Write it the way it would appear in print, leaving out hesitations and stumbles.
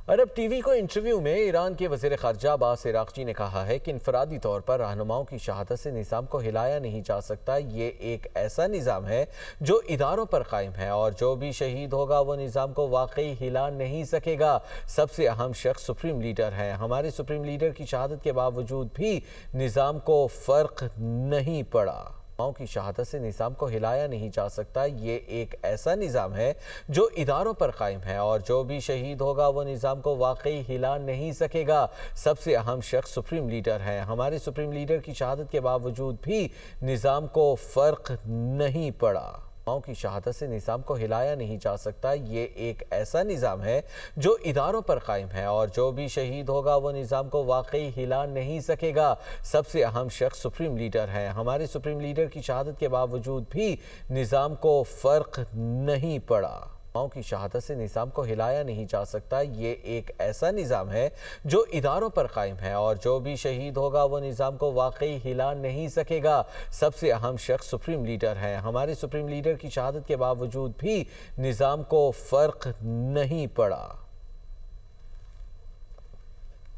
عرب T V کو interview میں ایران کے وزیر خارجہ عباس عراقچی نے کہا ہے کہ انفرادی طور پر رہنماؤں کی شہادت سے نظام کو ہلایا نہیں جا سکتا۔ یہ ایک ایسا نظام ہے جو اداروں پر قائم ہے اور جو بھی شہید ہوگا وہ نظام کو واقعی ہلا نہیں سکے گا۔ سب سے اہم شخص سپریم لیڈر ہے۔ ہمارے سپریم لیڈر کی شہادت کے باوجود بھی نظام کو فرق نہیں پڑا۔ کی شہادت سے نظام کو ہلایا نہیں جا سکتا۔ یہ ایک ایسا نظام ہے جو اداروں پر قائم ہے اور جو بھی شہید ہوگا وہ نظام کو واقعی ہلا نہیں سکے گا۔ سب سے اہم شخص سپریم لیڈر ہے۔ ہمارے سپریم لیڈر کی شہادت کے باوجود بھی نظام کو فرق نہیں پڑا۔ کی شہادت سے نظام کو ہلایا نہیں جا سکتا۔ یہ ایک ایسا نظام ہے جو اداروں پر قائم ہے اور جو بھی شہید ہوگا وہ نظام کو واقعی ہلا نہیں سکے گا۔ سب سے اہم شخص سپریم لیڈر ہے۔ ہمارے سپریم لیڈر کی شہادت کے باوجود بھی نظام کو فرق نہیں پڑا۔ کی شہادت سے نظام کو ہلایا نہیں جا سکتا۔ یہ ایک ایسا نظام ہے جو اداروں پر قائم ہے اور جو بھی شہید ہوگا وہ نظام کو واقعی ہلا نہیں سکے گا۔ سب سے اہم شخص سپریم لیڈر ہے۔ ہمارے سپریم لیڈر کی شہادت کے باوجود بھی نظام کو فرق نہیں پڑا۔